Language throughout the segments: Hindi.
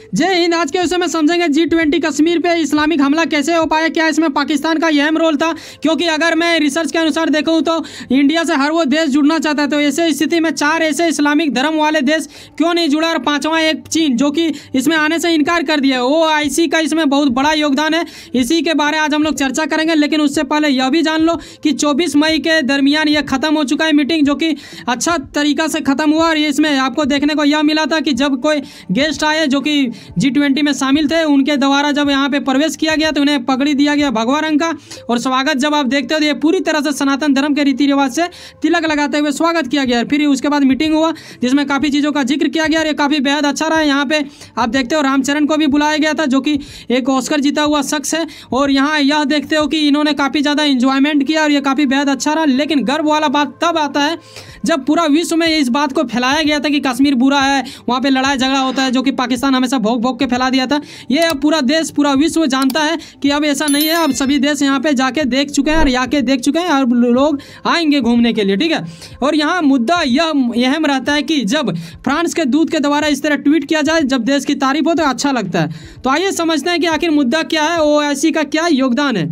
जय हिंद। आज के विषय में समझेंगे G20 कश्मीर पे इस्लामिक हमला कैसे हो पाया, क्या इसमें पाकिस्तान का अहम रोल था। क्योंकि अगर मैं रिसर्च के अनुसार देखूं तो इंडिया से हर वो देश जुड़ना चाहता है, तो ऐसे स्थिति में 4 ऐसे इस्लामिक धर्म वाले देश क्यों नहीं जुड़ा, और 5वां एक चीन जो कि इसमें आने से इनकार कर दिया। OIC का इसमें बहुत बड़ा योगदान है, इसी के बारे में आज हम लोग चर्चा करेंगे। लेकिन उससे पहले यह भी जान लो कि 24 मई के दरमियान यह खत्म हो चुका है मीटिंग, जो कि अच्छा तरीका से खत्म हुआ। और इसमें आपको देखने को यह मिला था कि जब कोई गेस्ट आए जो कि G20 में शामिल थे, उनके द्वारा जब यहाँ पे प्रवेश किया गया तो उन्हें पगड़ी दिया गया भगवा रंग का, और स्वागत जब आप देखते हो तो ये पूरी तरह से सनातन धर्म के रीति रिवाज से तिलक लगाते हुए स्वागत किया गया। फिर उसके बाद मीटिंग हुआ जिसमें काफ़ी चीज़ों का जिक्र किया गया और ये काफ़ी बेहद अच्छा रहा। यहाँ पे आप देखते हो रामचरण को भी बुलाया गया था जो कि एक ऑस्कर जीता हुआ शख्स है, और यहाँ यह देखते हो कि इन्होंने काफ़ी ज़्यादा इंजॉयमेंट किया और ये काफ़ी बेहद अच्छा रहा। लेकिन गर्व वाला बात तब आता है जब पूरा विश्व में इस बात को फैलाया गया था कि कश्मीर बुरा है, वहाँ पे लड़ाई झगड़ा होता है, जो कि पाकिस्तान हमेशा भोग भोग के फैला दिया था। ये अब पूरा देश पूरा विश्व जानता है कि अब ऐसा नहीं है। अब सभी देश यहाँ पे जाके देख चुके हैं और आके देख चुके हैं, और लोग आएंगे घूमने के लिए, ठीक है। और यहाँ मुद्दा यह अहम रहता है कि जब फ्रांस के दूत के द्वारा इस तरह ट्वीट किया जाए, जब देश की तारीफ हो तो अच्छा लगता है। तो आइए समझते हैं कि आखिर मुद्दा क्या है, OIC का क्या योगदान है।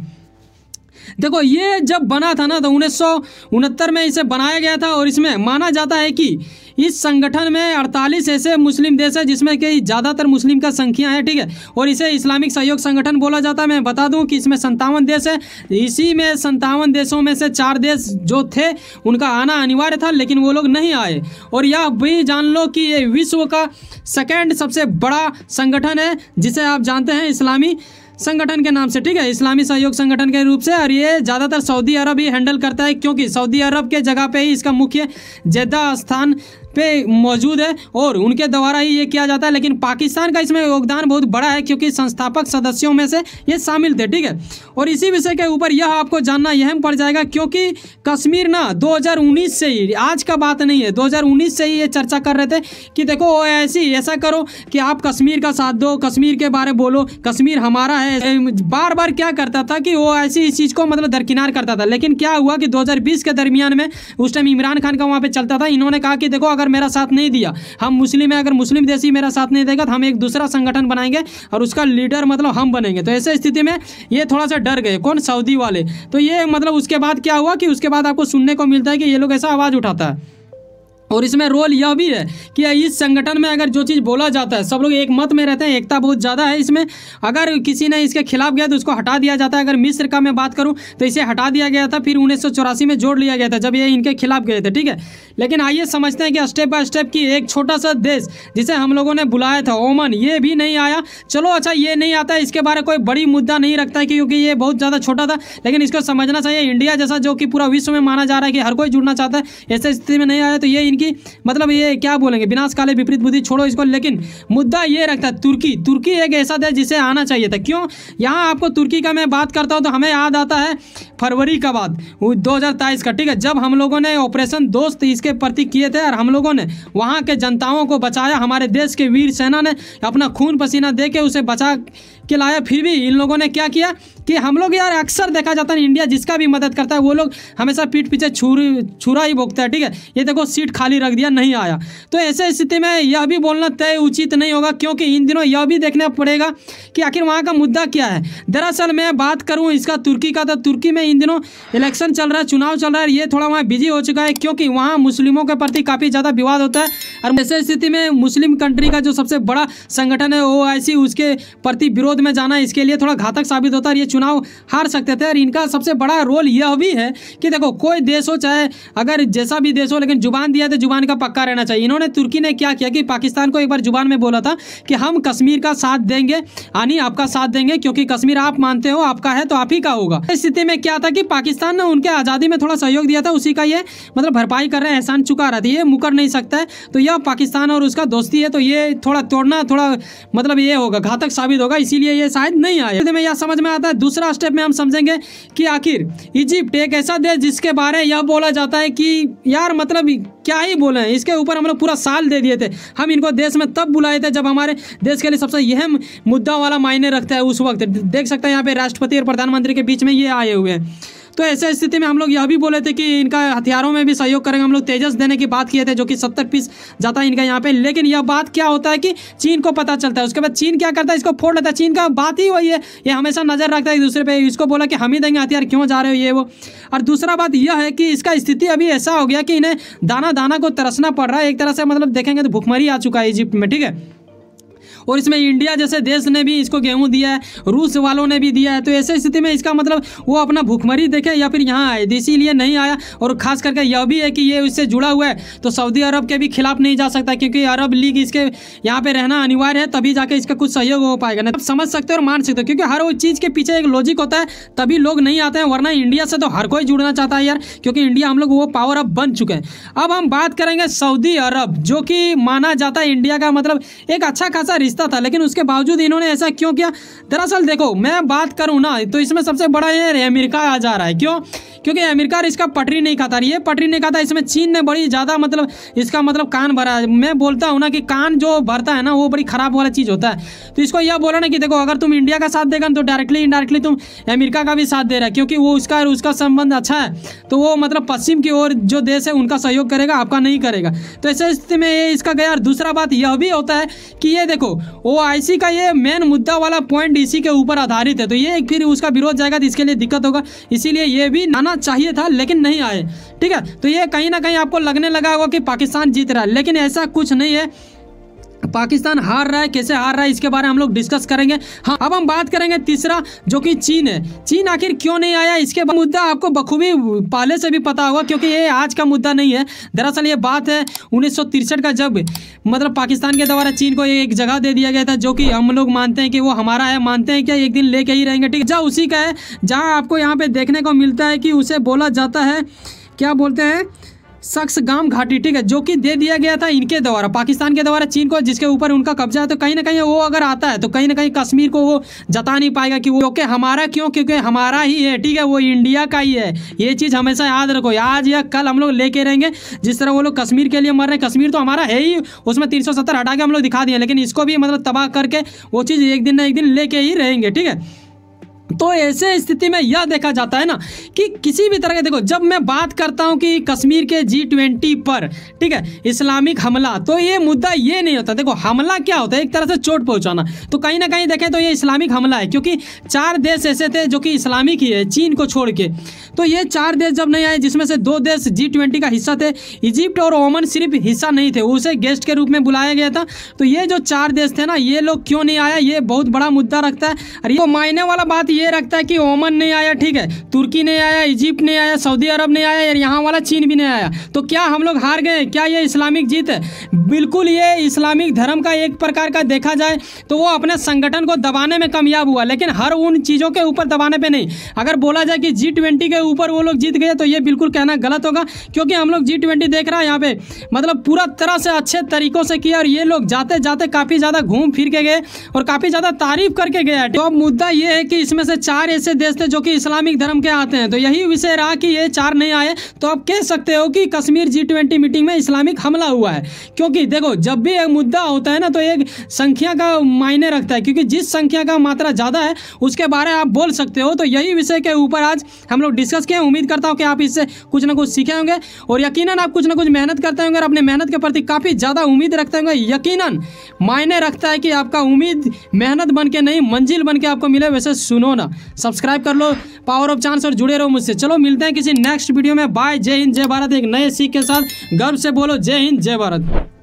देखो, ये जब बना था ना तो 1969 में इसे बनाया गया था, और इसमें माना जाता है कि इस संगठन में 48 ऐसे मुस्लिम देश हैं जिसमें कि ज़्यादातर मुस्लिम का संख्या है, ठीक है। और इसे इस्लामिक सहयोग संगठन बोला जाता है। मैं बता दूं कि इसमें 57 देश है। इसी में 57 देशों में से 4 देश जो थे उनका आना अनिवार्य था, लेकिन वो लोग नहीं आए। और यह भी जान लो कि ये विश्व का 2nd सबसे बड़ा संगठन है, जिसे आप जानते हैं इस्लामी संगठन के नाम से, ठीक है, इस्लामी सहयोग संगठन के रूप से। और ये ज़्यादातर सऊदी अरब ही हैंडल करता है, क्योंकि सऊदी अरब के जगह पे ही इसका मुख्य जेद्दा स्थान पे मौजूद है और उनके द्वारा ही ये किया जाता है। लेकिन पाकिस्तान का इसमें योगदान बहुत बड़ा है, क्योंकि संस्थापक सदस्यों में से ये शामिल थे, ठीक है। और इसी विषय के ऊपर यह आपको जानना अहम पड़ जाएगा, क्योंकि कश्मीर ना 2019 से ही, आज का बात नहीं है, 2019 से ही ये चर्चा कर रहे थे कि देखो OIC ऐसा करो कि आप कश्मीर का साथ दो, कश्मीर के बारे बोलो, कश्मीर हमारा है। बार बार क्या करता था कि OIC इस चीज़ को मतलब दरकिनार करता था। लेकिन क्या हुआ कि 2020 के दरमियान में उस टाइम इमरान खान का वहाँ पे चलता था, इन्होंने कहा कि देखो अगर मेरा साथ नहीं दिया, हम मुस्लिम है, अगर मुस्लिम देश ही मेरा साथ नहीं देगा तो हम एक दूसरा संगठन बनाएंगे और उसका लीडर मतलब हम बनेंगे। तो ऐसे स्थिति में ये थोड़ा सा डर गए, कौन, सऊदी वाले। तो ये मतलब उसके बाद क्या हुआ कि उसके बाद आपको सुनने को मिलता है कि ये लोग ऐसा आवाज़ उठाता है। और इसमें रोल यह भी है कि इस संगठन में अगर जो चीज़ बोला जाता है, सब लोग एक मत में रहते हैं, एकता बहुत ज़्यादा है इसमें। अगर किसी ने इसके खिलाफ गया तो उसको हटा दिया जाता है। अगर मिस्र का मैं बात करूं तो इसे हटा दिया गया था, फिर 1984 में जोड़ लिया गया था जब ये इनके खिलाफ गए थे, ठीक है। लेकिन आइए समझते हैं कि स्टेप बाय स्टेप की एक छोटा सा देश जिसे हम लोगों ने बुलाया था ओमान, ये भी नहीं आया। चलो अच्छा, ये नहीं आता, इसके बारे कोई बड़ी मुद्दा नहीं रखता है, क्योंकि ये बहुत ज़्यादा छोटा था। लेकिन इसको समझना चाहिए, इंडिया जैसा जो कि पूरा विश्व में माना जा रहा है कि हर कोई जुड़ना चाहता है, ऐसे स्थिति में नहीं आया। तो ये इनकी मतलब ये क्या बोलेंगे, विनाश काले विपरीत बुद्धि, छोड़ो इसको। लेकिन मुद्दा ये रखता है तुर्की एक ऐसा देश जिसे आना चाहिए था। क्यों, यहाँ आपको तुर्की का मैं बात करता हूँ तो हमें याद आता है फरवरी का बाद 2023 का, ठीक है, जब हम लोगों ने ऑपरेशन दोस्त इसके प्रति किए थे और हम लोगों ने वहाँ के जनताओं को बचाया। हमारे देश के वीर सेना ने अपना खून पसीना दे के उसे बचा के लाया। फिर भी इन लोगों ने क्या किया कि हम लोग यार अक्सर देखा जाता है इंडिया जिसका भी मदद करता है वो लोग हमेशा पीठ पीछे छुरा ही भोगता है, ठीक है। ये देखो सीट खाली रख दिया, नहीं आया। तो ऐसे स्थिति में यह भी बोलना तय उचित नहीं होगा, क्योंकि इन दिनों यह भी देखना पड़ेगा कि आखिर वहाँ का मुद्दा क्या है। दरअसल मैं बात करूँ इसका तुर्की का, तो तुर्की में इन दिनों इलेक्शन चल रहा है, चुनाव चल रहा है। ये थोड़ा वहाँ बिजी हो चुका है, क्योंकि वहाँ मुस्लिमों के प्रति काफ़ी ज़्यादा विवाद होता है। और ऐसे स्थिति में मुस्लिम कंट्री का जो सबसे बड़ा संगठन है OIC, उसके प्रति विरोध में जाना इसके लिए थोड़ा घातक साबित होता है। ये चुनाव हार सकते थे। और इनका सबसे बड़ा रोल यह भी है कि देखो कोई देश हो, चाहे अगर जैसा भी देश हो, लेकिन जुबान दिया तो जुबान का पक्का रहना चाहिए। इन्होंने तुर्की ने क्या किया कि पाकिस्तान को एक बार जुबान में बोला था कि हम कश्मीर का साथ देंगे, यानी आपका साथ देंगे, क्योंकि कश्मीर आप मानते हो आपका है तो आप ही का होगा। इस स्थिति में क्या था कि पाकिस्तान ने उनके आज़ादी में थोड़ा सहयोग दिया था, उसी का ये मतलब भरपाई कर रहे हैं, एहसान चुका रहा था, ये मुकर नहीं सकता है। तो यह पाकिस्तान और उसका दोस्ती है, तो ये थोड़ा तोड़ना थोड़ा मतलब ये होगा, घातक साबित होगा, इसीलिए ये शायद नहीं आया। में यह समझ में आता है। दूसरा स्टेप में हम समझेंगे कि आखिर इजिप्ट एक ऐसा देश जिसके बारे में यह बोला जाता है कि यार मतलब क्या ही बोले हैं, इसके ऊपर हम लोग पूरा साल दे दिए थे। हम इनको देश में तब बुलाए थे जब हमारे देश के लिए सबसे अहम मुद्दा वाला मायने रखता है उस वक्त। देख सकते हैं यहाँ पे राष्ट्रपति और प्रधानमंत्री के बीच में ये आए हुए हैं। तो ऐसे स्थिति में हम लोग यह भी बोले थे कि इनका हथियारों में भी सहयोग करेंगे। हम लोग तेजस देने की बात किए थे जो कि 70 पीस जाता है इनका यहाँ पे। लेकिन यह बात क्या होता है कि चीन को पता चलता है, उसके बाद चीन क्या करता है, इसको फोड़ लेता है। चीन का बात ही वही है, ये हमेशा नजर रखता है एक दूसरे पे। इसको बोला कि हम ही देंगे हथियार, क्यों जा रहे हो ये वो। और दूसरा बात यह है कि इसका स्थिति अभी ऐसा हो गया कि इन्हें दाना दाना को तरसना पड़ रहा है एक तरह से। मतलब देखेंगे तो भुखमरी आ चुका है इजिप्ट में, ठीक है। और इसमें इंडिया जैसे देश ने भी इसको गेहूं दिया है, रूस वालों ने भी दिया है। तो ऐसे स्थिति में इसका मतलब वो अपना भुखमरी देखे या फिर यहाँ आए, इसीलिए नहीं आया। और खास करके यह भी है कि ये इससे जुड़ा हुआ है, तो सऊदी अरब के भी खिलाफ नहीं जा सकता, क्योंकि अरब लीग इसके यहाँ पे रहना अनिवार्य है, तभी जाके इसका कुछ सहयोग हो पाएगा। नहीं समझ सकते और मान सकते हो, क्योंकि हर वो चीज़ के पीछे एक लॉजिक होता है, तभी लोग नहीं आते हैं। वरना इंडिया से तो हर कोई जुड़ना चाहता है यार, क्योंकि इंडिया हम लोग वो पावर अब बन चुके हैं। अब हम बात करेंगे सऊदी अरब, जो कि माना जाता है इंडिया का मतलब एक अच्छा खासा रिश्ता था, लेकिन उसके बावजूद इन्होंने ऐसा क्यों किया। दरअसल देखो, मैं बात करूं ना तो इसमें सबसे बड़ा ये अमेरिका आ जा रहा है। क्यों? क्योंकि अमेरिका इसका पटरी नहीं खाता, ये पटरी नहीं खाता। इसमें चीन ने बड़ी ज़्यादा मतलब इसका मतलब कान भरा है। मैं बोलता हूँ ना कि कान जो भरता है ना वो बड़ी खराब वाला चीज़ होता है। तो इसको यह बोला ना कि देखो, अगर तुम इंडिया का साथ देगा तो डायरेक्टली इनडायरेक्टली तुम अमेरिका का भी साथ दे रहा है, क्योंकि वो उसका संबंध अच्छा है। तो वो मतलब पश्चिम की ओर जो देश है उनका सहयोग करेगा, आपका नहीं करेगा। तो ऐसे स्थिति में ये इसका गया। और दूसरा बात यह भी होता है कि ये देखो OIC का ये मेन मुद्दा वाला पॉइंट इसी के ऊपर आधारित है। तो ये फिर उसका विरोध जाएगा तो इसके लिए दिक्कत होगा, इसीलिए ये भी आना चाहिए था लेकिन नहीं आए, ठीक है। तो ये कहीं ना कहीं आपको लगने लगा होगा कि पाकिस्तान जीत रहा है, लेकिन ऐसा कुछ नहीं है। पाकिस्तान हार रहा है, कैसे हार रहा है इसके बारे में हम लोग डिस्कस करेंगे। हाँ, अब हम बात करेंगे तीसरा, जो कि चीन है। चीन आखिर क्यों नहीं आया, इसके मुद्दा आपको बखूबी पहले से भी पता होगा, क्योंकि ये आज का मुद्दा नहीं है। दरअसल ये बात है 1963 का, जब मतलब पाकिस्तान के द्वारा चीन को एक जगह दे दिया गया था, जो कि हम लोग मानते हैं कि वो हमारा है। मानते हैं क्या, एक दिन लेके ही रहेंगे, ठीक है। जहाँ उसी का है, जहाँ आपको यहाँ पे देखने को मिलता है कि उसे बोला जाता है, क्या बोलते हैं, सक्सगाम घाटी, ठीक है, जो कि दे दिया गया था इनके द्वारा, पाकिस्तान के द्वारा चीन को, जिसके ऊपर उनका कब्जा है। तो कहीं ना कहीं वो अगर आता है तो कहीं ना कहीं कश्मीर को वो जता नहीं पाएगा कि वो क्योंकि हमारा, क्योंकि हमारा ही है, ठीक है, वो इंडिया का ही है। ये चीज़ हमेशा याद रखो, आज या कल हम लोग लेके रहेंगे। जिस तरह वो लोग कश्मीर के लिए मर रहे हैं, कश्मीर तो हमारा है ही, उसमें 370 हटा के हम लोग दिखा दिए, लेकिन इसको भी मतलब तबाह करके वो चीज़ एक दिन ना एक दिन लेके ही रहेंगे, ठीक है। तो ऐसे स्थिति में यह देखा जाता है ना कि किसी भी तरह के, देखो, जब मैं बात करता हूं कि कश्मीर के G20 पर, ठीक है, इस्लामिक हमला, तो ये मुद्दा ये नहीं होता। देखो, हमला क्या होता है, एक तरह से चोट पहुंचाना। तो कहीं ना कहीं देखें तो ये इस्लामिक हमला है, क्योंकि 4 देश ऐसे थे जो कि इस्लामिक ही है, चीन को छोड़ के। तो ये 4 देश जब नहीं आए, जिसमें से 2 देश G20 का हिस्सा थे, इजिप्ट और ओमान सिर्फ हिस्सा नहीं थे, उसे गेस्ट के रूप में बुलाया गया था। तो ये जो 4 देश थे ना, ये लोग क्यों नहीं आया, ये बहुत बड़ा मुद्दा रखता है। और ये मायने वाला बात ये रखता है कि ओमान नहीं आया, ठीक है, तुर्की नहीं आया, इजिप्ट नहीं आया, सऊदी अरब नहीं आया, और यहाँ वाला चीन भी नहीं आया। तो क्या हम लोग हार गए? क्या ये इस्लामिक जीत है? बिल्कुल, ये इस्लामिक धर्म का एक प्रकार का देखा जाए तो वो अपने संगठन को दबाने में कामयाब हुआ, लेकिन हर उन चीज़ों के ऊपर दबाने पे नहीं। अगर बोला जाए कि G20 के ऊपर वो लोग जीत गए, तो ये बिल्कुल कहना गलत होगा, क्योंकि हम लोग G20 देख रहा है यहाँ पे, मतलब पूरा तरह से अच्छे तरीकों से किया, और ये लोग जाते जाते काफ़ी ज़्यादा घूम फिर के गए और काफ़ी ज़्यादा तारीफ करके गए। तो अब मुद्दा ये है कि इसमें से 4 ऐसे देश थे जो कि इस्लामिक धर्म के आते हैं। तो यही विषय रहा कि ये 4 नहीं आए, तो आप कह सकते हो कि कश्मीर G20 मीटिंग में इस्लामिक हमला हुआ है। क्योंकि देखो, जब भी एक मुद्दा होता है ना, तो एक संख्या का मायने रखता है, क्योंकि जिस संख्या का मात्रा ज़्यादा है उसके बारे में आप बोल सकते हो। तो यही विषय के ऊपर आज हम लोग डिस्कस किए। उम्मीद करता हूँ कि आप इससे कुछ ना कुछ सीखे होंगे, और यकीनन आप कुछ ना कुछ मेहनत करते होंगे, और अपने मेहनत के प्रति काफ़ी ज़्यादा उम्मीद रखते होंगे। यकीनन मायने रखता है कि आपका उम्मीद मेहनत बन के नहीं, मंजिल बन के आपको मिले। वैसे सुनो ना, सब्सक्राइब कर लो पावर ऑफ चांस और जुड़े रहो मुझसे। चलो मिलते हैं किसी नेक्स्ट वीडियो में। बाय, जय हिंद, जय भारत। एक नए सीख के साथ गर्व से बोलो जय हिंद, जय भारत।